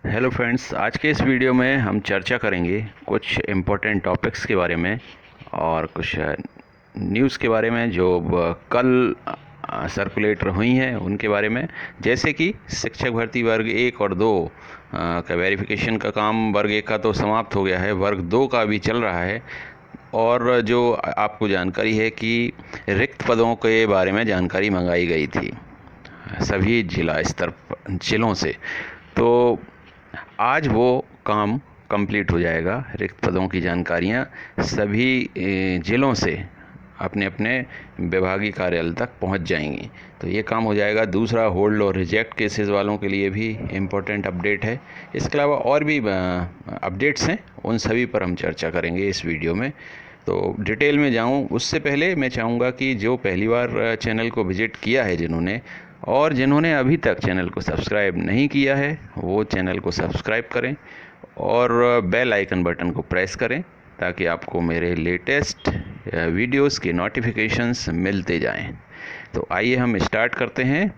Hello friends, आज के इस वीडियो में हम चर्चा करेंगे कुछ इम्पोर्टेंट टॉपिक्स के बारे में और कुछ न्यूज़ के बारे में जो कल सर्कुलेट हुई हैं उनके बारे में। जैसे कि शिक्षक भर्ती वर्ग 1 और 2 का वेरिफिकेशन का काम वर्ग 1 का तो समाप्त हो गया है, वर्ग 2 का भी चल रहा है। और जो आपको जानकारी है कि रिक्त पदों के बारे में जानकारी मंगाई गई थी सभी जिलों से। तो आज वो काम कंप्लीट हो जाएगा। रिक्त पदों की जानकारियाँ सभी ज़िलों से अपने अपने विभागीय कार्यालय तक पहुंच जाएंगी। तो ये काम हो जाएगा। दूसरा, होल्ड और रिजेक्ट केसेस वालों के लिए भी इम्पोर्टेंट अपडेट है। इसके अलावा और भी अपडेट्स हैं, उन सभी पर हम चर्चा करेंगे इस वीडियो में। तो डिटेल में जाऊं उससे पहले मैं चाहूँगा कि जो पहली बार चैनल को विज़िट किया है जिन्होंने अभी तक चैनल को सब्सक्राइब नहीं किया है वो चैनल को सब्सक्राइब करें और बेल आइकन बटन को प्रेस करें ताकि आपको मेरे लेटेस्ट वीडियोस के नोटिफिकेशंस मिलते जाएं। तो आइए हम स्टार्ट करते हैं।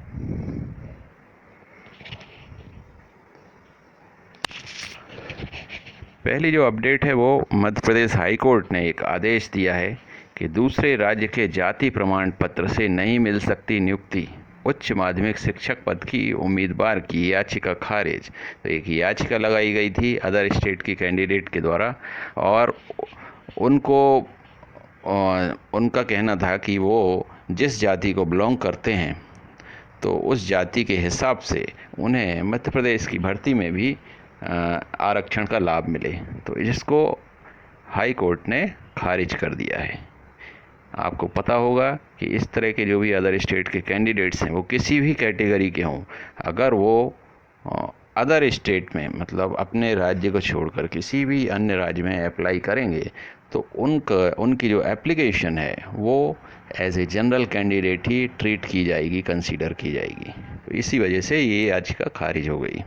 पहली जो अपडेट है वो मध्य प्रदेश हाई कोर्ट ने एक आदेश दिया है कि दूसरे राज्य के जाति प्रमाण पत्र से नहीं मिल सकती नियुक्ति। उच्च माध्यमिक शिक्षक पद की उम्मीदवार की याचिका खारिज। तो एक याचिका लगाई गई थी अदर स्टेट की कैंडिडेट के द्वारा और उनको उनका कहना था कि वो जिस जाति को बिलोंग करते हैं तो उस जाति के हिसाब से उन्हें मध्य प्रदेश की भर्ती में भी आरक्षण का लाभ मिले। तो जिसको हाई कोर्ट ने खारिज कर दिया है। आपको पता होगा कि इस तरह के जो भी अदर स्टेट के कैंडिडेट्स हैं वो किसी भी कैटेगरी के हों, अगर वो अदर स्टेट में मतलब अपने राज्य को छोड़कर किसी भी अन्य राज्य में अप्लाई करेंगे तो उनकी जो एप्लीकेशन है वो एज ए जनरल कैंडिडेट ही ट्रीट की जाएगी, कंसीडर की जाएगी। तो इसी वजह से ये याचिका खारिज हो गई।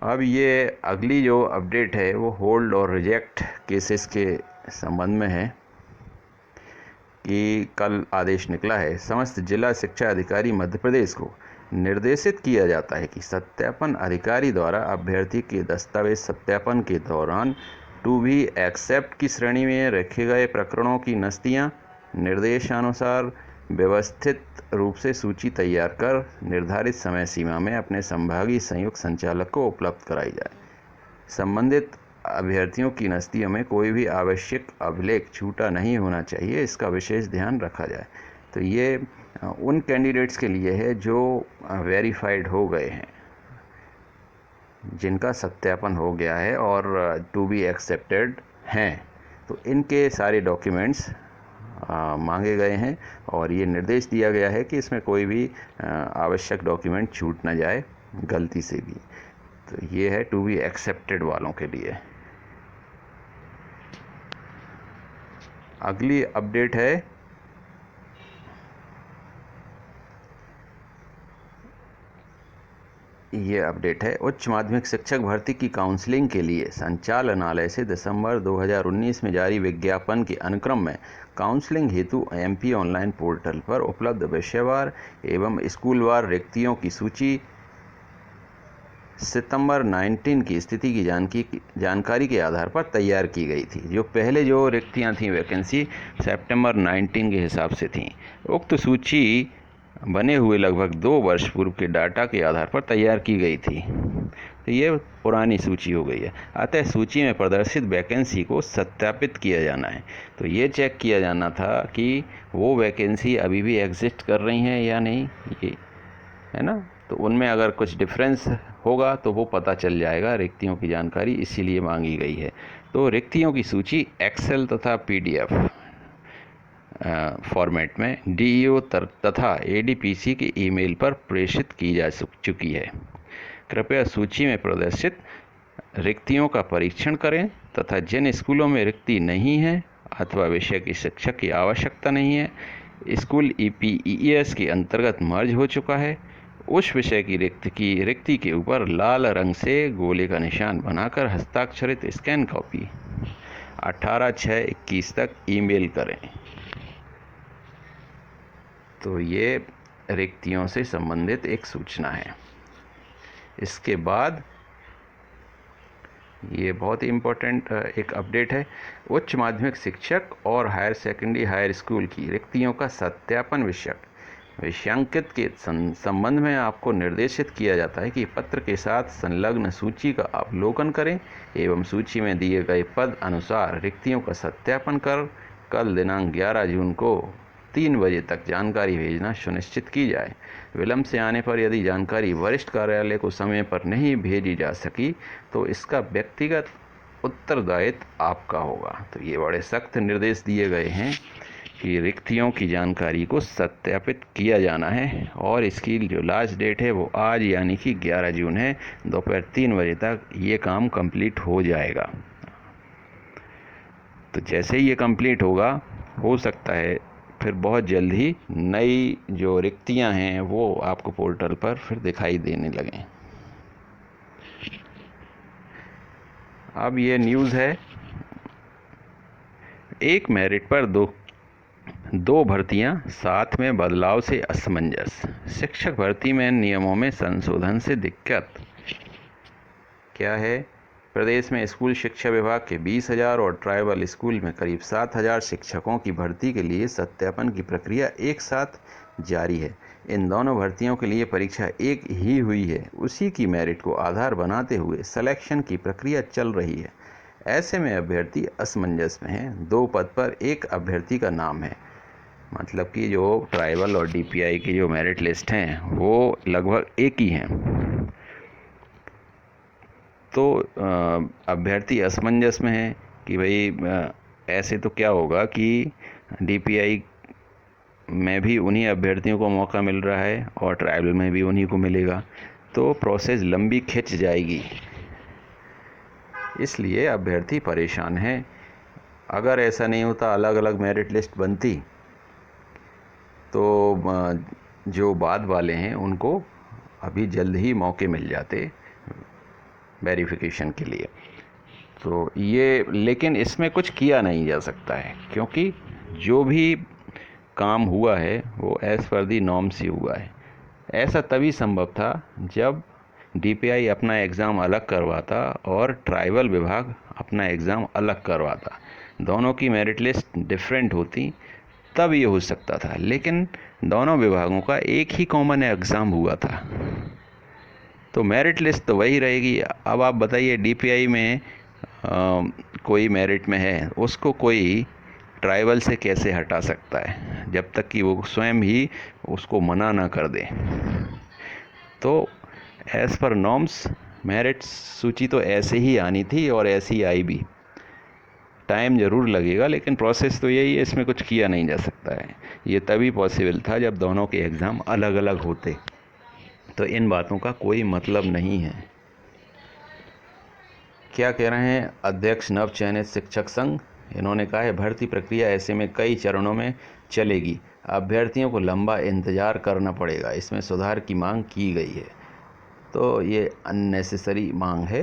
अब ये अगली जो अपडेट है वो होल्ड और रिजेक्ट केसेस के संबंध में है कि कल आदेश निकला है। समस्त जिला शिक्षा अधिकारी मध्य प्रदेश को निर्देशित किया जाता है कि सत्यापन अधिकारी द्वारा अभ्यर्थी के दस्तावेज सत्यापन के दौरान टू बी एक्सेप्ट की श्रेणी में रखे गए प्रकरणों की नस्तियाँ निर्देशानुसार व्यवस्थित रूप से सूची तैयार कर निर्धारित समय सीमा में अपने संभागीय संयुक्त संचालक को उपलब्ध कराई जाए। संबंधित अभ्यर्थियों की नस्तियों में कोई भी आवश्यक अभिलेख छूटा नहीं होना चाहिए, इसका विशेष ध्यान रखा जाए। तो ये उन कैंडिडेट्स के लिए है जो वेरीफाइड हो गए हैं, जिनका सत्यापन हो गया है और टू बी एक्सेप्टेड हैं। तो इनके सारे डॉक्यूमेंट्स मांगे गए हैं और ये निर्देश दिया गया है कि इसमें कोई भी आवश्यक डॉक्यूमेंट छूट ना जाए गलती से भी। तो ये है टू बी एक्सेप्टेड वालों के लिए। अगली अपडेट है ये अपडेट है उच्च माध्यमिक शिक्षक भर्ती की काउंसलिंग के लिए संचालनालय से दिसंबर 2019 में जारी विज्ञापन के अनुक्रम में काउंसलिंग हेतु एमपी ऑनलाइन पोर्टल पर उपलब्ध विषयवार एवं स्कूलवार रिक्तियों की सूची सितंबर 19 की स्थिति की जानकारी के आधार पर तैयार की गई थी। जो पहले जो रिक्तियां थीं वैकेंसी सितंबर 19 के हिसाब से थीं। उक्त सूची बने हुए लगभग 2 वर्ष पूर्व के डाटा के आधार पर तैयार की गई थी। तो ये पुरानी सूची हो गई है। अतः सूची में प्रदर्शित वैकेंसी को सत्यापित किया जाना है। तो ये चेक किया जाना था कि वो वैकेंसी अभी भी एग्जिस्ट कर रही हैं या नहीं, ये है ना। तो उनमें अगर कुछ डिफरेंस होगा तो वो पता चल जाएगा। रिक्तियों की जानकारी इसीलिए मांगी गई है। तो रिक्तियों की सूची एक्सेल तथा पीडीएफ फॉर्मेट में डीईओ तथा एडीपीसी के ईमेल पर प्रेषित की जा चुकी है। कृपया सूची में प्रदर्शित रिक्तियों का परीक्षण करें तथा जिन स्कूलों में रिक्ति नहीं है अथवा विषय की शिक्षक की आवश्यकता नहीं है, स्कूल ईपीईएस के अंतर्गत मर्ज हो चुका है, उस विषय की रिक्ति के ऊपर लाल रंग से गोले का निशान बनाकर हस्ताक्षरित स्कैन कॉपी 18/6/21 तक ईमेल करें। तो ये रिक्तियों से संबंधित एक सूचना है। इसके बाद ये बहुत ही इम्पोर्टेंट एक अपडेट है, उच्च माध्यमिक शिक्षक और हायर सेकेंडरी हायर स्कूल की रिक्तियों का सत्यापन विषयांकित के संबंध में आपको निर्देशित किया जाता है कि पत्र के साथ संलग्न सूची का अवलोकन करें एवं सूची में दिए गए पद अनुसार रिक्तियों का सत्यापन कर कल दिनांक 11 जून को 3 बजे तक जानकारी भेजना सुनिश्चित की जाए। विलंब से आने पर यदि जानकारी वरिष्ठ कार्यालय को समय पर नहीं भेजी जा सकी तो इसका व्यक्तिगत उत्तरदायित्व आपका होगा। तो ये बड़े सख्त निर्देश दिए गए हैं कि रिक्तियों की जानकारी को सत्यापित किया जाना है और इसकी जो लास्ट डेट है वो आज यानी कि 11 जून है, दोपहर 3 बजे तक ये काम कंप्लीट हो जाएगा। तो जैसे ही ये कंप्लीट होगा, हो सकता है फिर बहुत जल्द ही नई जो रिक्तियां हैं वो आपको पोर्टल पर फिर दिखाई देने लगें। अब ये न्यूज़ है, एक मेरिट पर दो भर्तियां, साथ में बदलाव से असमंजस। शिक्षक भर्ती में नियमों में संशोधन से दिक्कत। क्या है? प्रदेश में स्कूल शिक्षा विभाग के 20,000 और ट्राइबल स्कूल में करीब 7,000 शिक्षकों की भर्ती के लिए सत्यापन की प्रक्रिया एक साथ जारी है। इन दोनों भर्तियों के लिए परीक्षा एक ही हुई है, उसी की मेरिट को आधार बनाते हुए सिलेक्शन की प्रक्रिया चल रही है। ऐसे में अभ्यर्थी असमंजस में हैं। 2 पद पर एक अभ्यर्थी का नाम है, मतलब कि जो ट्राइबल और डीपीआई की जो मेरिट लिस्ट हैं वो लगभग एक ही हैं। तो अभ्यर्थी असमंजस में है कि भाई ऐसे तो क्या होगा कि डीपीआई में भी उन्हीं अभ्यर्थियों को मौका मिल रहा है और ट्राइबल में भी उन्हीं को मिलेगा, तो प्रोसेस लंबी खिंच जाएगी, इसलिए अभ्यर्थी परेशान है। अगर ऐसा नहीं होता, अलग अलग मेरिट लिस्ट बनती, तो जो बाद वाले हैं उनको अभी जल्द ही मौके मिल जाते वेरिफिकेशन के लिए। तो ये, लेकिन इसमें कुछ किया नहीं जा सकता है, क्योंकि जो भी काम हुआ है वो एज़ पर दी नॉर्म्स ही हुआ है। ऐसा तभी संभव था जब डीपीआई अपना एग्ज़ाम अलग करवाता और ट्राइबल विभाग अपना एग्ज़ाम अलग करवाता, दोनों की मेरिट लिस्ट डिफरेंट होती, तब ये हो सकता था। लेकिन दोनों विभागों का एक ही कॉमन एग्ज़ाम हुआ था, तो मेरिट लिस्ट तो वही रहेगी। अब आप बताइए, डीपीआई में कोई मेरिट में है, उसको कोई ट्राइबल से कैसे हटा सकता है जब तक कि वो स्वयं ही उसको मना ना कर दे। तो एज़ पर नॉर्म्स मेरिट सूची तो ऐसे ही आनी थी और ऐसी ही आई भी। टाइम ज़रूर लगेगा, लेकिन प्रोसेस तो यही है, इसमें कुछ किया नहीं जा सकता है। ये तभी पॉसिबल था जब दोनों के एग्ज़ाम अलग अलग होते। तो इन बातों का कोई मतलब नहीं है। क्या कह रहे हैं अध्यक्ष नव चयनित शिक्षक संघ? इन्होंने कहा है, भर्ती प्रक्रिया ऐसे में कई चरणों में चलेगी, अभ्यर्थियों को लंबा इंतज़ार करना पड़ेगा, इसमें सुधार की मांग की गई है। तो ये अननेसेसरी मांग है,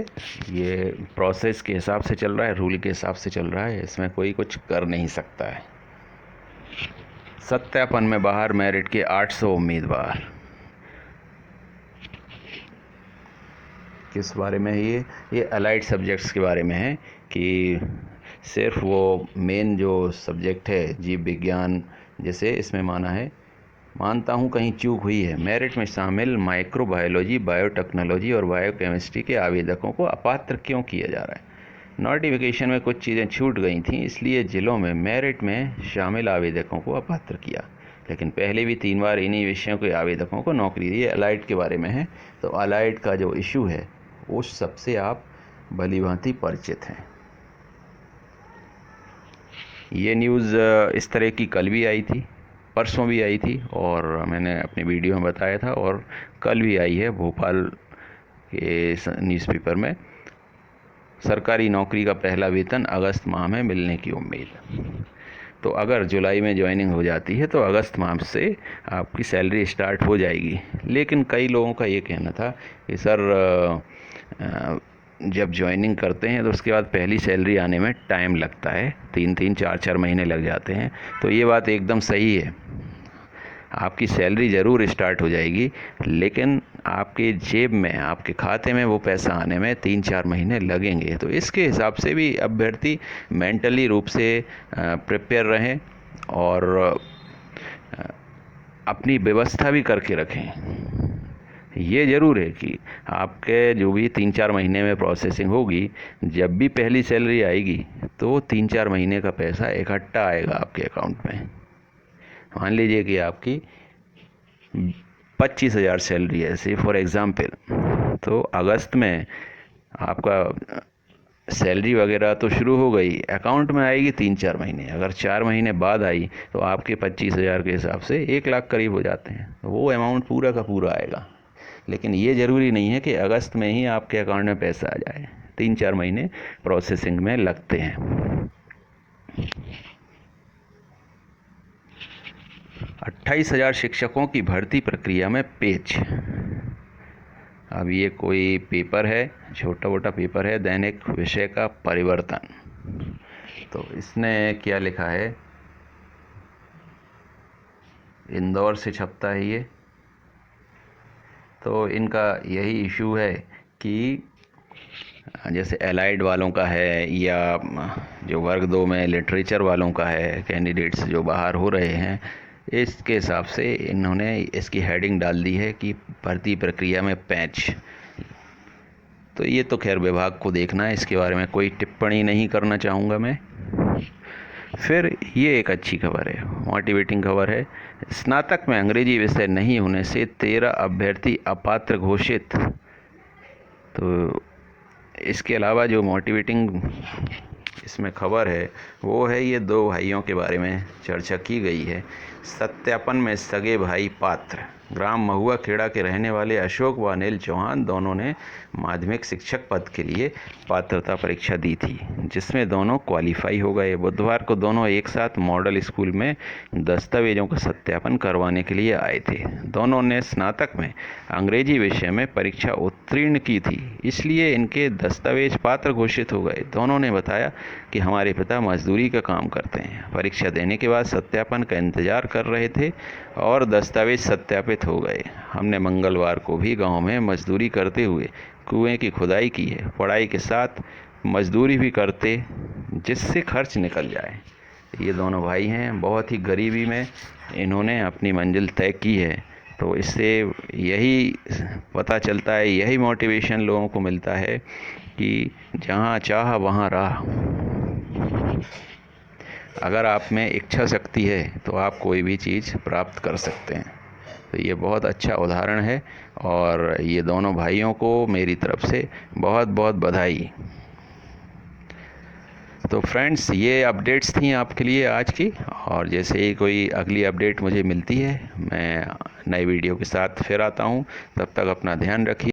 ये प्रोसेस के हिसाब से चल रहा है, रूल के हिसाब से चल रहा है, इसमें कोई कुछ कर नहीं सकता है। सत्यापन में बाहर मेरिट के 800 उम्मीदवार। किस बारे में है ये अलाइड सब्जेक्ट्स के बारे में है कि सिर्फ वो मेन जो सब्जेक्ट है जीव विज्ञान, जैसे इसमें मानता हूँ कहीं चूक हुई है। मेरिट में शामिल माइक्रोबायोलॉजी, बायोटेक्नोलॉजी और बायोकेमिस्ट्री के आवेदकों को अपात्र क्यों किया जा रहा है? नोटिफिकेशन में कुछ चीज़ें छूट गई थीं, इसलिए ज़िलों में मेरिट में शामिल आवेदकों को अपात्र किया, लेकिन पहले भी 3 बार इन्हीं विषयों के आवेदकों को नौकरी दी। अलाइड के बारे में है, तो अलाइड का जो इशू है उस सबसे आप भलीभांति परिचित हैं। ये न्यूज़ इस तरह की कल भी आई थी, परसों भी आई थी, और मैंने अपनी वीडियो में बताया था, और कल भी आई है भोपाल के न्यूज़पेपर में। सरकारी नौकरी का पहला वेतन अगस्त माह में मिलने की उम्मीद। तो अगर जुलाई में ज्वाइनिंग हो जाती है तो अगस्त माह से आपकी सैलरी स्टार्ट हो जाएगी। लेकिन कई लोगों का ये कहना था कि सर जब ज्वाइनिंग करते हैं तो उसके बाद पहली सैलरी आने में टाइम लगता है, 3-3, 4-4 महीने लग जाते हैं। तो ये बात एकदम सही है। आपकी सैलरी ज़रूर स्टार्ट हो जाएगी, लेकिन आपके जेब में, आपके खाते में वो पैसा आने में 3-4 महीने लगेंगे। तो इसके हिसाब से भी अभ्यर्थी मेंटली रूप से प्रिपेयर रहें और अपनी व्यवस्था भी करके रखें। ये ज़रूर है कि आपके जो भी 3-4 महीने में प्रोसेसिंग होगी, जब भी पहली सैलरी आएगी तो 3-4 महीने का पैसा इकट्ठा आएगा आपके अकाउंट में। मान लीजिए कि आपकी 25,000 सैलरी है, से फॉर एग्ज़ाम्पल, तो अगस्त में आपका सैलरी वगैरह तो शुरू हो गई, अकाउंट में आएगी 3-4 महीने। अगर 4 महीने बाद आई तो आपके 25,000 के हिसाब से 1 लाख करीब हो जाते हैं, तो वो अमाउंट पूरा का पूरा आएगा। लेकिन ये ज़रूरी नहीं है कि अगस्त में ही आपके अकाउंट में पैसा आ जाए, 3-4 महीने प्रोसेसिंग में लगते हैं। 28,000 शिक्षकों की भर्ती प्रक्रिया में पेच। अब ये कोई पेपर है, छोटा मोटा पेपर है, दैनिक विषय का परिवर्तन। तो इसने क्या लिखा है, इंदौर से छपता है ये। तो इनका यही इशू है कि जैसे एलाइड वालों का है या जो वर्ग 2 में लिटरेचर वालों का है, कैंडिडेट्स जो बाहर हो रहे हैं, इसके हिसाब से इन्होंने इसकी हेडिंग डाल दी है कि भर्ती प्रक्रिया में पैच। तो ये तो खैर विभाग को देखना है, इसके बारे में कोई टिप्पणी नहीं करना चाहूँगा मैं। फिर ये एक अच्छी खबर है, मोटिवेटिंग खबर है। स्नातक में अंग्रेजी विषय नहीं होने से 13 अभ्यर्थी अपात्र घोषित। तो इसके अलावा जो मोटिवेटिंग इसमें खबर है वो है, ये 2 भाइयों के बारे में चर्चा की गई है। सत्यापन में सगे भाई पात्र। ग्राम महुआ खेड़ा के रहने वाले अशोक व अनिल चौहान दोनों ने माध्यमिक शिक्षक पद के लिए पात्रता परीक्षा दी थी, जिसमें दोनों क्वालिफाई हो गए। बुधवार को दोनों एक साथ मॉडल स्कूल में दस्तावेजों का सत्यापन करवाने के लिए आए थे। दोनों ने स्नातक में अंग्रेजी विषय में परीक्षा उत्तीर्ण की थी, इसलिए इनके दस्तावेज पात्र घोषित हो गए। दोनों ने बताया कि हमारे पिता मजदूरी का काम करते हैं। परीक्षा देने के बाद सत्यापन का इंतजार कर रहे थे और दस्तावेज सत्यापित हो गए। हमने मंगलवार को भी गांव में मजदूरी करते हुए कुएं की खुदाई की है। पढ़ाई के साथ मजदूरी भी करते, जिससे खर्च निकल जाए। ये दोनों भाई हैं, बहुत ही गरीबी में इन्होंने अपनी मंजिल तय की है। तो इससे यही पता चलता है, यही मोटिवेशन लोगों को मिलता है कि जहाँ चाह वहाँ राह। अगर आप में इच्छा शक्ति है तो आप कोई भी चीज़ प्राप्त कर सकते हैं। तो ये बहुत अच्छा उदाहरण है और ये दोनों भाइयों को मेरी तरफ से बहुत बहुत बधाई। तो फ्रेंड्स, ये अपडेट्स थी आपके लिए आज की, और जैसे ही कोई अगली अपडेट मुझे मिलती है मैं नई वीडियो के साथ फिर आता हूँ। तब तक अपना ध्यान रखिए।